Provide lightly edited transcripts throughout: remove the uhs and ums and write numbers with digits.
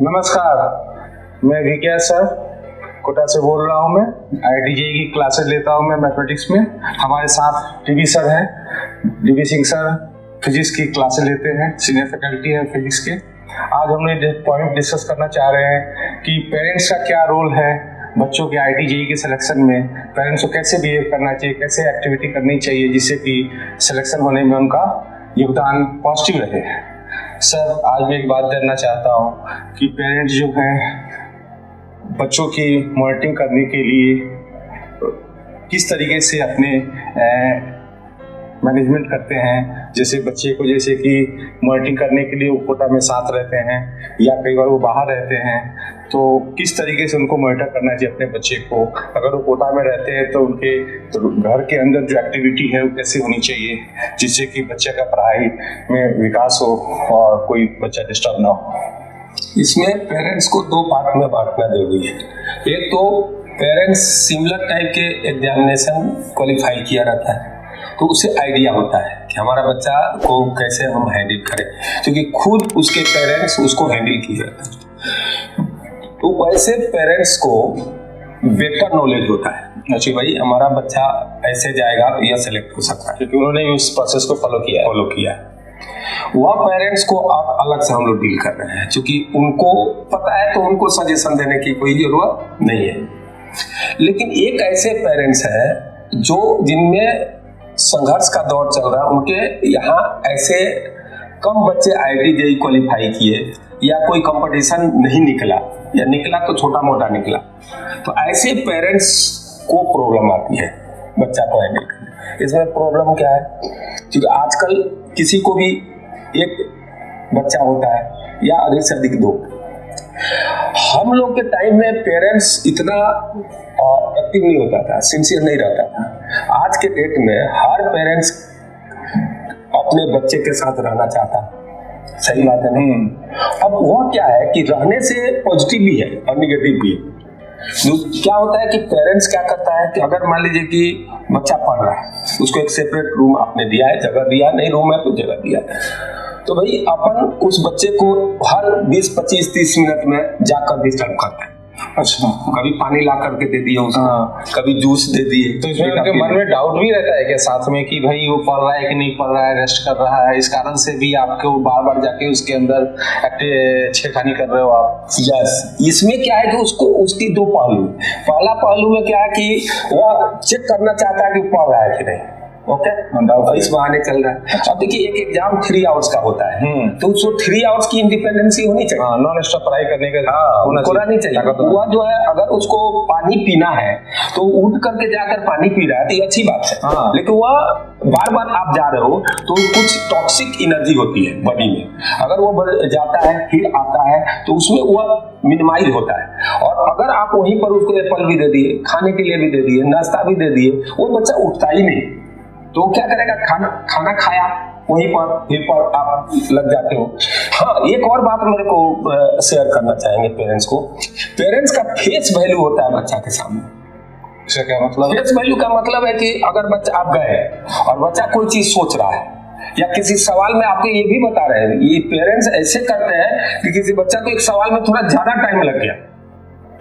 नमस्कार, मैं विज्ञा सर कोटा से बोल रहा हूँ। मैं IIT JEE की क्लासेस लेता हूँ मैं मैथमेटिक्स में। हमारे साथ DB सर हैं, DB सिंह सर फिजिक्स की क्लासेस लेते हैं, सीनियर फैकल्टी है फिजिक्स के। आज हम लोग पॉइंट डिस्कस करना चाह रहे हैं कि पेरेंट्स का क्या रोल है बच्चों के IIT JEE के सिलेक्शन में। पेरेंट्स को कैसे बिहेव करना चाहिए, कैसे एक्टिविटी करनी चाहिए जिससे कि सिलेक्शन होने में उनका योगदान पॉजिटिव रहे। सर, आज मैं एक बात करना चाहता हूँ कि पेरेंट्स जो हैं बच्चों की मॉनिटरिंग करने के लिए किस तरीके से अपने मैनेजमेंट करते हैं। जैसे बच्चे को जैसे कि मॉनिटरिंग करने के लिए वो कोटा में साथ रहते हैं या कई बार वो बाहर रहते हैं, तो किस तरीके से उनको मॉनिटर करना चाहिए अपने बच्चे को। अगर वो कोटा में रहते हैं तो उनके घर के अंदर जो एक्टिविटी है वो कैसे होनी चाहिए जिससे कि बच्चे का पढ़ाई में विकास हो और कोई बच्चा डिस्टर्ब ना हो। इसमें पेरेंट्स को दो पार्ट में बांटना जरूरी है। एक तो पेरेंट्स सिमिलर टाइप के एग्जामिनेशन क्वालिफाई किया रहता है तो उसे आइडिया होता है कि हमारा बच्चा को कैसे हम हैंडल करें, क्योंकि खुद उसके पेरेंट्स उसको हैंडल किए रहते हैं। तो वैसे पेरेंट्स को बेटर नॉलेज होता है कि भाई हमारा बच्चा ऐसे जाएगा तो यह सेलेक्ट हो सकता है, क्योंकि उन्होंने उस प्रोसेस को फॉलो किया है। वह पेरेंट्स को आप अलग से हम लोग डील कर रहे हैं, क्योंकि उनको पता है तो उनको सजेशन देने की कोई जरूरत नहीं है। लेकिन एक ऐसे पेरेंट्स हैं जो जिनमें संघर्ष का दौर चल रहा है, उनके यहाँ ऐसे कम बच्चे IIT JEE क्वालिफाई किए या कोई कंपटीशन नहीं निकला या निकला तो छोटा मोटा निकला, तो ऐसे पेरेंट्स को प्रॉब्लम आती है बच्चा को हैंडल करने। इसमें प्रॉब्लम क्या है, क्योंकि आजकल किसी को भी एक बच्चा होता है या अधिक से अधिक दो। हम लोग के टाइम में पेरेंट्स इतना एक्टिव नहीं होता था, सिंसियर नहीं रहता था। आज के डेट में हर पेरेंट्स अपने बच्चे के साथ रहना चाहता है। सही बात है ना। अब वह क्या है कि रहने से पॉजिटिव भी है और निगेटिव भी है। क्या होता है कि पेरेंट्स क्या करता है कि अगर मान लीजिए कि बच्चा पढ़ रहा है, उसको एक सेपरेट रूम आपने दिया है, जगह दिया, नहीं रूम है तो जगह दिया, तो भाई अपन उस बच्चे को हर 20, 25, 30 मिनट में जाकर डिस्टर्ब करते हैं। अच्छा, कभी पानी ला करके दे दिए उसको, कभी जूस दे दिए। तो इसमें उनके मन में डाउट भी रहता है कि साथ में कि भाई वो पढ़ रहा है कि नहीं पढ़ रहा है, रेस्ट कर रहा है। इस कारण से भी आपको बार बार जाके उसके अंदर छेड़खानी कर रहे हो आप। यस, इसमें क्या है कि उसको उसकी दो पहलू। पहला पहलू में क्या है कि वह चेक करना चाहता है कि पढ़ रहा है कि नहीं। ओके, इस बहाने चल रहा है। अब देखिए एक एग्जाम 3 आवर्स का होता है, तो उसको 3 आवर्स की इंडिपेंडेंसी होनी चाहिए। नॉन स्टॉप पढ़ाई करने का होना नहीं चाहिए। वह जो है अगर उसको पानी पीना है तो उठ करके जाकर पानी पी रहा है तो ये अच्छी बात है। लेकिन वह बार बार आप जा रहे हो तो कुछ टॉक्सिक एनर्जी होती है बॉडी में। अगर वो जाता है फिर आता है तो उसमें वह मिनिमाइज होता है। और अगर आप वहीं पर उसको एप्पल भी दे दिए, खाने के लिए भी दे दिए, नाश्ता भी दे दिए, वो बच्चा उठता ही नहीं, तो क्या करेगा? खाना खाया वहीं पर फिर पर आप लग जाते हो। हाँ, एक और बात मेरे को शेयर करना चाहेंगे पेरेंट्स को। पेरेंट्स का फेस वैल्यू होता है बच्चा के सामने। इसका क्या मतलब? फेस वैल्यू का मतलब है कि अगर बच्चा आप गए और बच्चा कोई चीज सोच रहा है या किसी सवाल में आपको ये भी बता रहे हैं, ये पेरेंट्स ऐसे करते हैं कि किसी बच्चा को एक सवाल में थोड़ा ज्यादा टाइम लग गया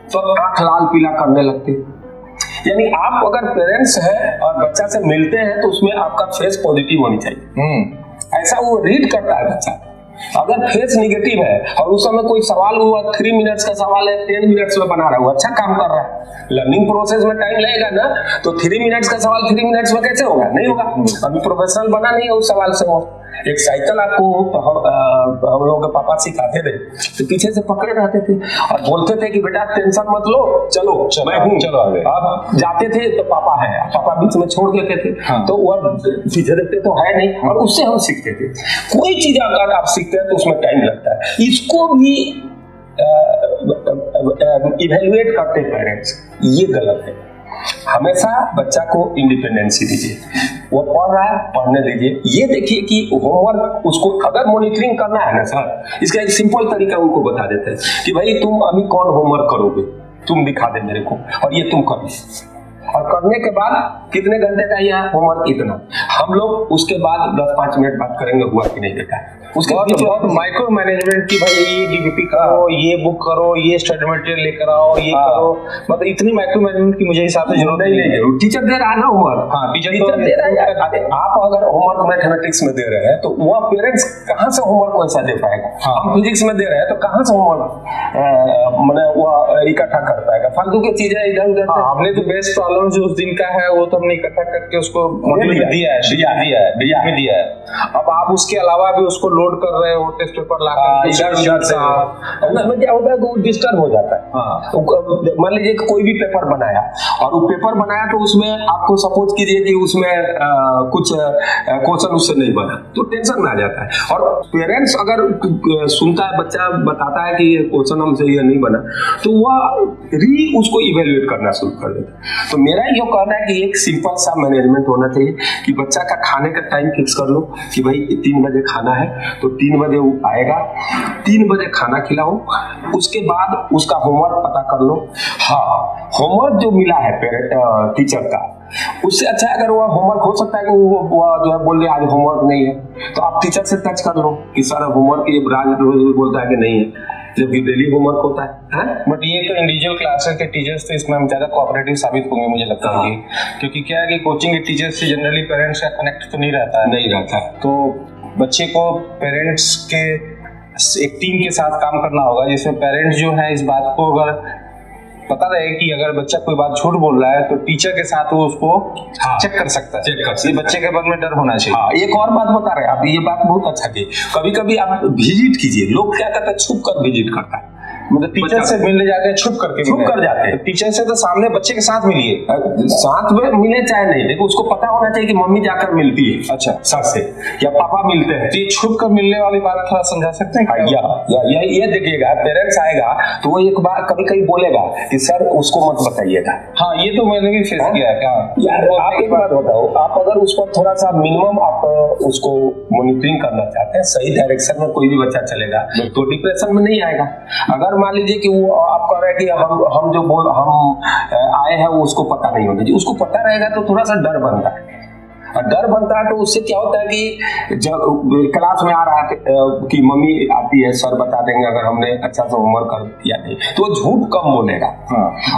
तो आंख लाल पीला करने लगते। यानी आप अगर पेरेंट्स हैं और बच्चा से मिलते हैं तो उसमें आपका फेस पॉजिटिव होनी चाहिए। ऐसा वो रीड करता है बच्चा। अगर फेस निगेटिव है और उस समय कोई सवाल हुआ 3 मिनट्स का सवाल है 10 मिनट्स में बना रहा है, अच्छा काम कर रहा है, लर्निंग प्रोसेस में टाइम लगेगा ना, तो 3 मिनट्स का सवाल 3 मिनट्स में कैसे होगा? नहीं होगा। अभी प्रोफेशनल बना नहीं है उस सवाल से। वो एक साइकिल आपको हम लोग के पापा सिखाते थे तो पीछे से पकड़े रहते थे और बोलते थे कि बेटा टेंशन मत लो, चलो मैं हूँ, चलो आगे। आप जाते थे तो पापा है, पापा बीच में छोड़ देते थे। तो वह पीछे देखते तो है नहीं, और उससे हम सीखते थे। कोई चीज अगर आप सीखते हैं तो उसमें टाइम लगता है। इसको भी इवेल्युएट करते पेरेंट्स, ये गलत है। हमेशा बच्चा को इंडिपेंडेंसी दीजिए, वो पढ़ रहा है पढ़ने दीजिए। ये देखिए कि होमवर्क उसको अगर मॉनिटरिंग करना है ना सर, इसका एक सिंपल तरीका उनको बता देते हैं कि भाई तुम अभी कौन होमवर्क करोगे, तुम दिखा दे मेरे को और ये तुम कर लो। और करने के बाद कितने घंटे का यह होमवर्क, इतना। हम लोग उसके बाद 10-5 मिनट बात करेंगे हुआ कि नहीं बेटा, उसके बहुत माइक्रो मैनेजमेंट की, भाई ये डीबीपी करो, ये बुक करो, ये स्टडी मटेरियल लेकर आओ, ये करो, मतलब इतनी माइक्रो मैनेजमेंट की मुझे हिसाब से जरूरत नहीं है। टीचर दे रहा है ना होमवर्क। हाँ, टीचर दे रहा है। आप अगर होमवर्क मैथमेटिक्स में दे रहे हैं तो वह पेरेंट्स कहाँ से होमवर्क वैसा दे पाएगा? हम फिजिक्स में दे रहे हैं तो कहाँ से होमवर्क मैंने वो इकट्ठा कर पाएगा? फालतू की चीजें इधर उधर। हमने तो बेस्ट प्रॉब्लम जो उस दिन का है वो तो हमने इकट्ठा करके उसको मॉड्यूल में दिया है। अब आप उसके अलावा भी उसको लोड कर रहे हो, टेस्ट पेपर लाकर इधर उधर से उसमें क्या होता है वो डिस्टर्ब हो जाता है। मान लीजिए कोई भी पेपर बनाया और वो पेपर बनाया तो उसमें आपको सपोज कीजिए कि उसमें कुछ क्वेश्चन उससे नहीं बना तो टेंशन में आ जाता है। और पेरेंट्स अगर सुनता है, बच्चा बताता है कि ये क्वेश्चन हमसे ये नहीं बना, तो वह उसको इवेल्युएट करना शुरू कर देता है। तो मेरा ये कहना है कि एक सिंपल सा मैनेजमेंट होना चाहिए कि बच्चा का खाने का टाइम फिक्स कर लो कि भाई 3 बजे खाना है तो 3 बजे वो आएगा, 3 बजे खाना खिलाओ, उसके बाद उसका होमवर्क पता कर लो। हाँ, होमवर्क जो मिला है टीचर का, उससे अच्छा अगर वो होमवर्क हो सकता है कि वो जो है बोल दे आज होमवर्क नहीं है, तो आप टीचर से टच कर लो कि सर होमवर्क ये राज बोलता है कि नहीं है, जबकि डेली होमवर्क होता है। बट ये तो इंडिविजुअल क्लासेस के टीचर्स तो इसमें हम ज्यादा कोऑपरेटिव साबित होंगे मुझे लगता है, क्योंकि क्या है कि कोचिंग के टीचर्स से जनरली पेरेंट्स का कनेक्ट तो नहीं रहता है, तो बच्चे को पेरेंट्स के एक टीम के साथ काम करना होगा, जिसमें पेरेंट्स जो है इस बात को अगर पता रहे कि अगर बच्चा कोई बात झूठ बोल रहा है तो टीचर के साथ वो उसको चेक कर सकता है। ये बच्चे के मन में डर होना चाहिए। हाँ, एक और बात बता रहे हैं आप, ये बात बहुत अच्छा की। कभी कभी आप विजिट कीजिए, लोग क्या करते हैं छुप कर विजिट करता है, मतलब टीचर से मिलने जाते हैं छुप कर जाते हैं। तो टीचर से तो सामने बच्चे के साथ मिलिए, साथ में मिले चाहे नहीं, लेकिन उसको पता होना चाहिए कि मम्मी जाकर मिलती है अच्छा सर से या पापा मिलते हैं। तो ये छुप कर मिलने वाली बात थोड़ा समझा सकते हैं? ये देखिएगा, पेरेंट्स आएगा तो वो एक बार कभी कभी बोलेगा कि सर उसको मत बताइएगा। हाँ, ये तो मैंने भी फेस किया है। यार आप एक बात बताओ, आप अगर उस पर थोड़ा सा मिनिमम आप उसको मॉनिटरिंग करना चाहते हैं, सही डायरेक्शन में कोई भी बच्चा चलेगा तो डिप्रेशन में नहीं आएगा। अगर मान लीजिए कि वो आप कह रहे हैं कि हम आए हैं वो उसको पता नहीं होना चाहिए, उसको पता रहेगा तो थोड़ा सा डर बनता है। डर बनता है तो उससे क्या होता है कि जब क्लास में आ रहा है कि मम्मी आती है, सर बता देंगे अगर हमने अच्छा से होमवर्क कर दिया नहीं, तो वो झूठ कम बोलेगा।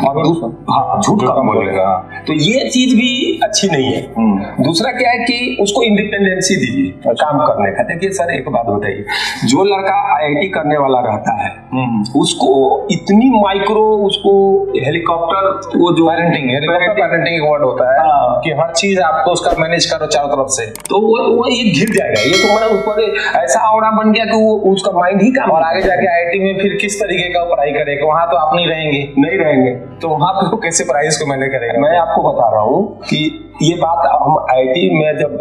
और झूठ कम बोलेगा, तो ये चीज भी अच्छी नहीं है। दूसरा क्या है कि उसको इंडिपेंडेंसी दीजिए काम करने का। देखिए सर एक बात बताइए, जो लड़का IIT करने वाला रहता है उसको इतनी माइक्रो, उसको हेलीकॉप्टर, वो जो पेरेंटिंग एक वर्ड होता है कि हर चीज आपको उसका मैनेज करो चारों तरफ से, तो वो ये घिर जाएगा। ये तो मतलब ऊपर ऐसा औरा बन गया कि वो उसका माइंड ही काम। और आगे जाके IIT में फिर किस तरीके का पढ़ाई करेगा? वहां तो आप नहीं रहेंगे, तो वहां पे वो कैसे पढ़ाई इसको मैनेज करेगा? मैं आपको बता रहा हूँ कि ये बात हम IIT में जब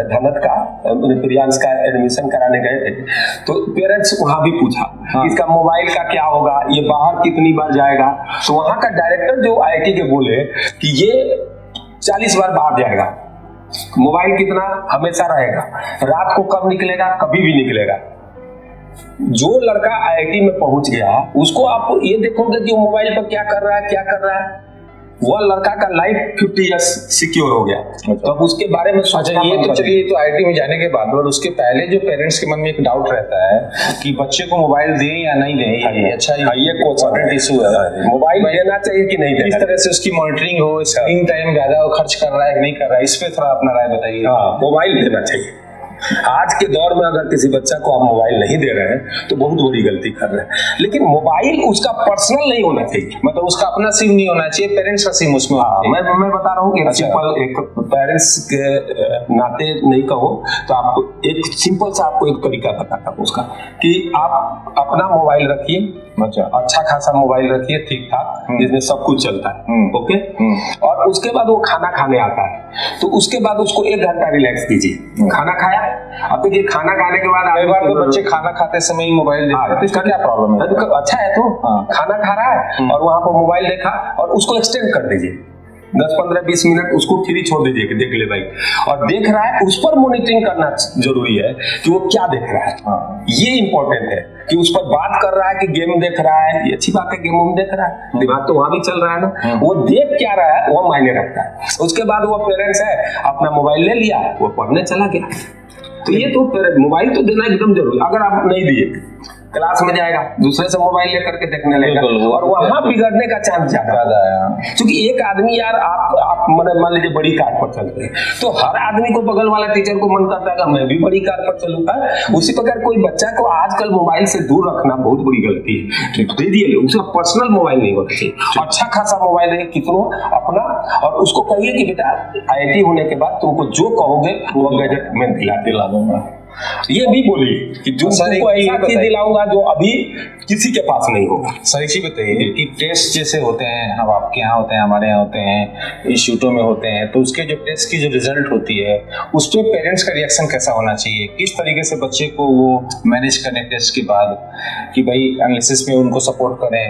धनत का प्रियांश का एडमिशन कराने गए थे तो पेरेंट्स वहां भी पूछा इसका मोबाइल का क्या होगा, ये बाहर कितनी बार जाएगा। तो वहां का डायरेक्टर जो IIT के बोले कि ये 40 बार बाहर जाएगा, मोबाइल कितना हमेशा रहेगा, रात को कब निकलेगा, कभी भी निकलेगा। जो लड़का IIT में पहुंच गया उसको आप ये देखोगे कि वो मोबाइल पर क्या कर रहा है, वह लड़का का लाइफ 50 इयर्स सिक्योर हो गया। तो अब उसके बारे में सोचना। ये तो चलिए, तो IIT में जाने के बाद, और उसके पहले जो पेरेंट्स के मन में एक डाउट रहता है कि बच्चे को मोबाइल दें या नहीं दें, अच्छा ये इम्पोर्टेंट इशू है। मोबाइल देना चाहिए कि नहीं देना, किस तरह से उसकी मॉनिटरिंग हो, स्क्रीन टाइम ज्यादा खर्च कर रहा है कि नहीं कर रहा है, इस पे थोड़ा अपना राय बताइए। मोबाइल देना चाहिए। आज के दौर में अगर किसी बच्चा को आप मोबाइल नहीं दे रहे हैं तो बहुत बड़ी गलती कर रहे हैं। लेकिन मोबाइल उसका पर्सनल नहीं होना चाहिए, मतलब उसका अपना सिम नहीं होना चाहिए, पेरेंट्स का सिम उसमें। मैं बता रहा हूँ कि सिंपल एक पेरेंट्स के नाते नहीं कहो तो आप एक सिंपल सा आपको एक तरीका बताता हूँ उसका, कि आप अपना मोबाइल रखिए, अच्छा खासा मोबाइल रखिए ठीक ठाक, जिसमें सब कुछ चलता है, ओके। और उसके बाद वो खाना खाने आता है तो उसके बाद उसको 1 घंटा रिलैक्स कीजिए। खाना खाया, अब देखिए खाना खाने के बाद कई बार तो बच्चे खाना खाते समय ही मोबाइल देखते हैं, तो इसका क्या प्रॉब्लम है? अच्छा है तो खाना खा रहा है और वहां पर मोबाइल देखा और उसको एक्सटेंड कर दीजिए 10-15-20 मिनट, उसको फ्री छोड़ दीजिए कि देख ले भाई। और देख रहा है उस पर मॉनिटरिंग करना जरूरी है कि वो क्या देख रहा है। ये इंपॉर्टेंट है कि उस पर बात कर रहा है कि गेम देख रहा है, ये अच्छी बात है, गेम देख रहा है, दिमाग तो वहां भी चल रहा है ना, वो देख क्या रहा है वो मायने रखता है। उसके बाद वो पेरेंट्स है अपना मोबाइल ले लिया, वो पढ़ने चला गया। तो ये तो मोबाइल तो देना एकदम जरूरी। अगर आप नहीं दिए, क्लास में जाएगा, दूसरे से मोबाइल लेकर के देखने लगेगा और वहां बिगड़ने का चांस ज्यादा है। क्योंकि एक आदमी यार, आप मान लीजिए बड़ी कार पर चलते हैं, तो हर आदमी को बगल वाला टीचर को मन करता है कि मैं भी बड़ी कार पर चलूंगा। उसी प्रकार कोई बच्चा को आजकल मोबाइल से दूर रखना बहुत बड़ी गलती है। दे दिए, उसका पर्सनल मोबाइल नहीं होना चाहिए, अच्छा खासा मोबाइल है कितनों अपना, और उसको कहिए कि बेटा IIT होने के बाद तुमको जो कहोगे वो गैजेट मैं दिला दूंगा। ये भी बोलिए कि जो तुमको ऐसा चीज दिलाऊंगा जो अभी किसी के पास नहीं होगा। सर एक चीज बताइए कि टेस्ट जैसे होते हैं, हम आपके यहाँ होते हैं, हमारे यहाँ होते हैं, इंस्टीट्यूटों में होते हैं, तो उसके जो टेस्ट की जो रिजल्ट होती है उस पर पेरेंट्स का रिएक्शन कैसा होना चाहिए? किस तरीके से बच्चे को वो मैनेज करें टेस्ट के बाद, कि भाई एनालिसिस में उनको सपोर्ट करें,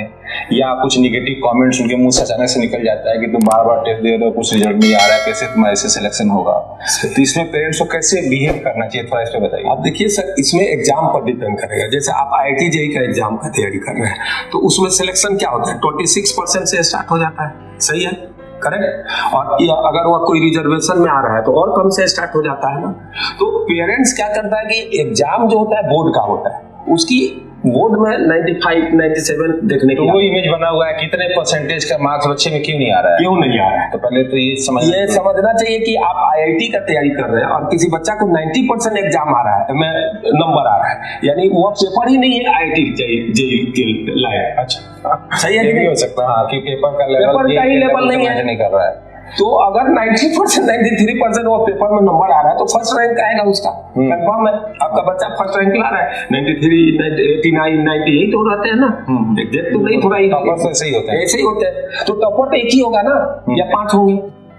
या कुछ निगेटिव कमेंट्स उनके मुंह से अचानक से निकल जाता है कि तुम बार बार टेस्ट दे रहे हो, कुछ रिजल्ट नहीं आ रहा है, कैसे तुम्हारे से सिलेक्शन होगा? तो इसमें पेरेंट्स को कैसे बिहेव करना चाहिए, थोड़ा इस पर बताइए। आप देखिए सर, इसमें एग्जाम पर डिपेंड करेगा। जैसे आप IIT JEE का एग्जाम का तैयारी कर रहे हैं तो उसमें सिलेक्शन क्या होता है, 26% से स्टार्ट हो जाता है, सही है, करेक्ट। और अगर वह कोई रिजर्वेशन में आ रहा है तो और कम से स्टार्ट हो जाता है ना। तो पेरेंट्स क्या करता है कि एग्जाम जो होता है बोर्ड का होता है, उसकी बोर्ड में 95, 97 देखने की वो इमेज बना हुआ है, कितने परसेंटेज का मार्क्स बच्चे में क्यों नहीं आ रहा है, क्यों नहीं आ रहा है। तो पहले तो ये समझना चाहिए कि आप IIT का तैयारी कर रहे हैं और किसी बच्चा को 90% एग्जाम आ रहा है, नंबर आ रहा है, यानी वो पेपर ही नहीं है IIT JEE के लायक। अच्छा, सही है, ये भी हो सकता है हाँ, कि पेपर का लेवल नहीं कर रहा है। तो अगर 90%, 93% वो पेपर में नंबर आ रहा है तो फर्स्ट रैंक आएगा उसका, कंफर्म है। आपका बच्चा फर्स्ट रैंक ला रहा है, 93, 89, 98 तो रहते हैं ना, एग्जैक्ट तो नहीं, थोड़ा ऐसे ही होते हैं। तो टॉपर तो एक ही होगा ना, या 5 होंगे।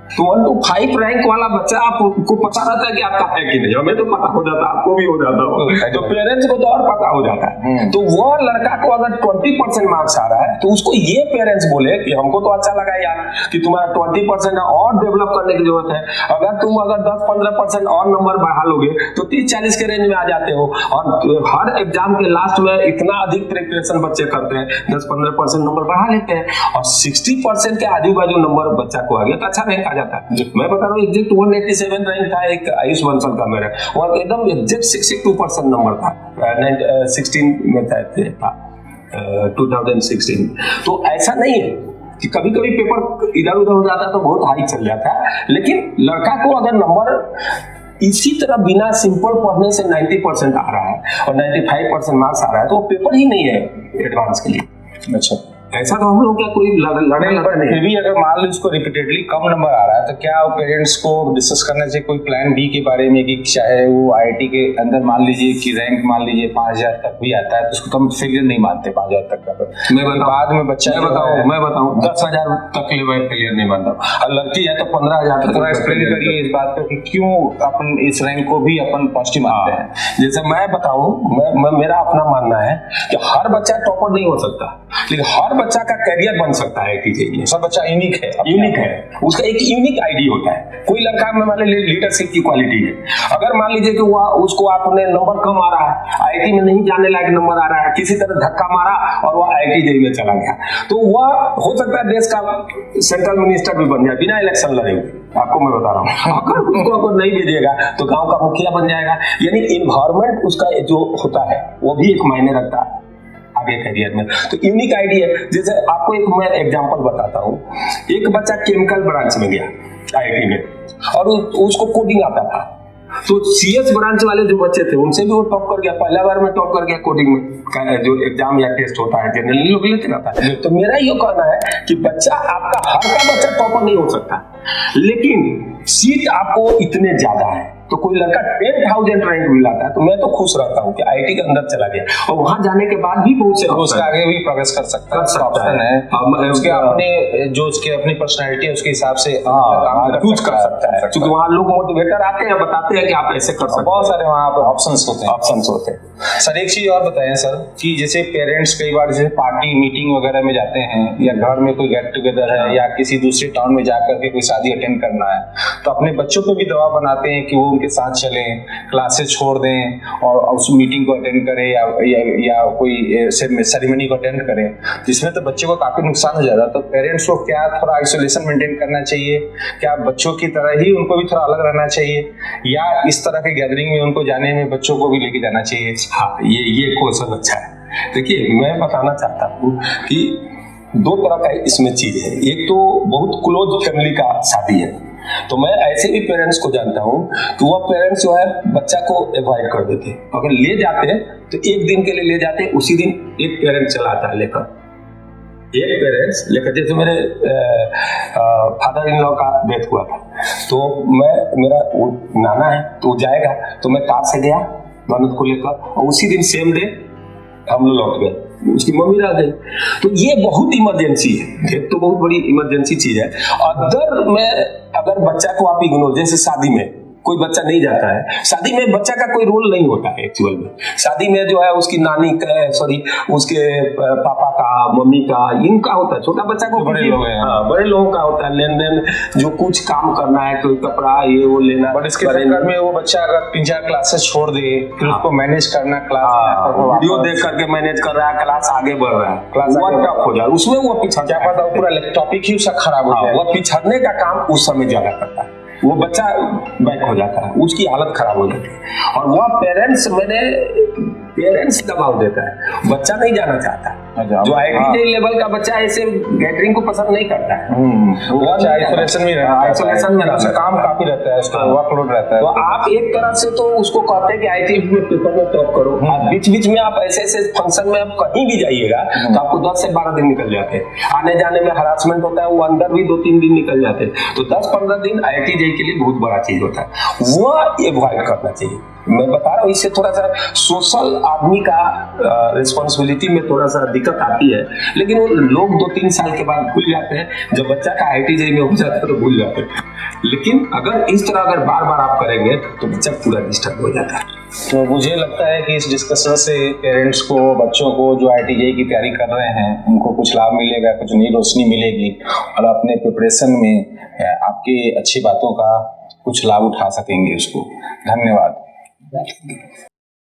तो 1 to 5 रैंक वाला बच्चा आपको पता रहता है कि आपका है कि नहीं, हमें तो पता हो जाता, आपको भी हो जाता हो, तो पेरेंट्स को तो और पता हो जाता है। तो वह लड़का को अगर 20% मार्क्स आ रहा है तो उसको ये पेरेंट्स बोले कि हमको तो अच्छा लगा यार कि तुम्हारा 20% और डेवलप करने की जरूरत है, अगर तुम 10-15% और नंबर बढ़ा लोगे तो 30-40 के रेंज में आ जाते हो। और हर एग्जाम के लास्ट में इतना अधिक प्रिपरेशन बच्चे करते हैं, 10-15% नंबर बढ़ा लेते हैं और 60% के आजू बाजू नंबर बच्चा को आ गया तो अच्छा रैंक आ जाता है। मैं बता रहा हूँ एग्जैक्ट 187 रैंक था एक आयुष बंसल का मेरा, और एकदम एग्जैक्ट 62% नंबर था, 16 में था 2016। तो ऐसा नहीं है कि कभी कभी पेपर इधर उधर हो जाता है तो बहुत हाई चल जाता है, लेकिन लड़का को अगर नंबर इसी तरह बिना सिंपल पढ़ने से 90% आ रहा है और 95% मार्क्स आ रहा है तो वो पेपर ही नहीं है एडवांस के लिए। अच्छा, ऐसा तो हम लोग क्या कोई लड़ने नहीं। फिर भी अगर मान लो उसको रिपीटेडली कम नंबर आ रहा है तो क्या पेरेंट्स को डिस्कस करना चाहिए कोई प्लान B के बारे में, कि चाहे वो IIT के अंदर मान लीजिए कि रैंक मान लीजिए 5000 तक भी आता है तो उसको कम फेलियर नहीं मानते 5000 तक का, तो बाद में बच्चा मैं बताऊं 10,000 तक फेलियर नहीं मानता, और लड़की है तो 15,000 तक। थोड़ा एक्सप्लेन करिए इस बात को कि क्यों अपन इस रैंक को भी अपन पॉजिटिव मानते हैं। जैसे मैं बताऊं, मेरा अपना मानना है कि हर बच्चा टॉपर नहीं हो सकता, लेकिन हर बच्चा का कैरियर बन सकता है IIT JEE में। सब बच्चा यूनिक है, उसका एक यूनिक आईडी होता है। कोई लड़का में मान लीजिए लीडरशिप की क्वालिटी है, अगर मान लीजिए कि वह उसको आपने नंबर कम आ रहा है, IIT में नहीं जाने लायक नंबर आ रहा है, किसी तरह धक्का मारा और वह IIT JEE में चला गया, तो वह हो सकता है देश का सेंट्रल मिनिस्टर भी बन जाए बिना इलेक्शन लड़े हुए। आपको मैं बता रहा हूँ, अगर उसको नहीं भेजिएगा तो गांव का मुखिया बन जाएगा। यानी इन्वायरमेंट उसका जो होता है वो भी एक मायने रखता है आगे करियर में। तो यूनिक आईडी है। जैसे आपको एक मैं एग्जांपल बताता हूँ, एक बच्चा केमिकल ब्रांच में गया IIT में और उसको कोडिंग आता था, तो CS ब्रांच वाले जो बच्चे थे उनसे भी वो टॉप कर गया, पहला बार में टॉप कर गया कोडिंग में, जो एग्जाम या टेस्ट होता है जनरली लोग लेते रहता है। तो मेरा ये कहना है कि बच्चा आपका हर का बच्चा टॉपर नहीं हो सकता, लेकिन सीट आपको इतने ज्यादा है तो कोई लड़का 10,000 रैंक भी लाता है तो मैं तो खुश रहता हूँ कि IIT के अंदर चला गया और वहां जाने के बाद भी बहुत से उसका आगे भी प्रोग्रेस कर सकता है, उसके अपनी पर्सनैलिटी है उसके हिसाब से चूज कर सकता है, क्योंकि वहाँ लोग मोटिवेटर आते हैं बताते हैं कि आप ऐसे कर सकते हैं, बहुत सारे वहाँ पर ऑप्शंस होते हैं। सर एक चीज और बताएं सर, कि जैसे पेरेंट्स कई बार जैसे पार्टी मीटिंग वगैरह में जाते हैं या घर में कोई गेट टुगेदर है या किसी दूसरे टाउन में जाकर के कोई शादी अटेंड करना है, तो अपने बच्चों पे भी दबाव बनाते हैं कि वो उनके साथ चलें, क्लासेस छोड़ दें और उस मीटिंग को अटेंड करें या कोई सेरेमनी को अटेंड करें, जिसमें तो बच्चे को काफ़ी नुकसान हो जाता है। तो पेरेंट्स को क्या थोड़ा आइसोलेशन मेंटेन करना चाहिए, क्या बच्चों की तरह ही उनको भी थोड़ा अलग रहना चाहिए, या इस तरह के गैदरिंग में उनको जाने में बच्चों को भी लेके जाना चाहिए? हाँ, ये क्वेश्चन अच्छा है। देखिए, मैं बताना चाहता हूँ कि दो तरह का इसमें चीज है। एक तो बहुत क्लोज फैमिली का शादी है, तो मैं ऐसे भी पेरेंट्स को जानता हूँ कि वह पेरेंट्स जो है बच्चा को अवॉइड कर देते हैं। अगर ले जाते हैं तो एक दिन के लिए ले जाते हैं, उसी दिन एक पेरेंट चला आता है लेकर, एक पेरेंट्स लेकर। जैसे मेरे फादर इन लॉ का डेथ हुआ था, तो मेरा वो नाना है, तो जाएगा, तो मैं कार से गया ननद को लेकर, और उसी दिन सेम डे हम लोग लौट गए, उसकी मम्मी रह गई। तो ये बहुत इमरजेंसी है, एक तो बहुत बड़ी इमरजेंसी चीज है। अगर बच्चा को आप इग्नोर, जैसे शादी में कोई बच्चा नहीं जाता है, शादी में बच्चा का कोई रोल नहीं होता है एक्चुअल में। शादी में जो है उसकी नानी का, उसके पापा का, मम्मी का, इनका होता है। छोटा बच्चा को बड़े लोग हैं, हाँ, बड़े लोगों का होता है लेन देन, जो कुछ काम करना है, कोई कपड़ा ये वो लेना। बट इसके चक्कर में वो बच्चा अगर 3-4 क्लासेस छोड़ दे, फिर उसको मैनेज करना, क्लास वीडियो देख करके मैनेज कर रहा है, क्लास आगे बढ़ रहा है, क्लास टफ हो जाए, उसमें वो पिछड़, क्या पता वो पूरा टॉपिक ही उसका खराब हो जाए। वो पिछड़ने का काम उस समय ज्यादा करता है, वो बच्चा बैक हो जाता है, उसकी हालत खराब हो जाती है। और वह पेरेंट्स दबाव देता है, बच्चा नहीं जाना चाहता। जो IIT लेवल का बच्चा ऐसे गैदरिंग को पसंद नहीं करता है, वो बच्चा आइसोलेशन में रहता है, आइसोलेशन में रहता है, काम काफी रहता है, उसका वर्कलोड रहता है। तो आप एक तरह से तो उसको कहते हैं कि IIT में पेपर में टॉप करो, बीच बीच में आप ऐसे फंक्शन में आप कहीं भी जाइएगा तो आपको 10 से 12 दिन निकल जाते हैं। आने जाने में हरासमेंट होता है, वो अंदर भी 2-3 दिन निकल जाते हैं। तो 10-15 दिन IIT JEE के लिए बहुत बड़ा चीज होता है, वो अवॉइड करना चाहिए। मैं बता रहा हूँ, इससे थोड़ा सा सोशल आदमी का रिस्पॉन्सिबिलिटी में थोड़ा सा दिक्कत आती है, लेकिन वो लोग 2-3 साल के बाद भूल जाते हैं। जब बच्चा का IIT JEE में हो जाता है तो भूल जाते हैं, लेकिन अगर इस तरह अगर बार बार आप करेंगे तो बच्चा पूरा डिस्टर्ब हो जाता है। तो मुझे लगता है कि इस डिस्कशन से पेरेंट्स को, बच्चों को जो IIT JEE की तैयारी कर रहे हैं, उनको कुछ लाभ मिलेगा, कुछ नई रोशनी मिलेगी, और अपने प्रिपरेशन में आपकी अच्छी बातों का कुछ लाभ उठा सकेंगे उसको। धन्यवाद।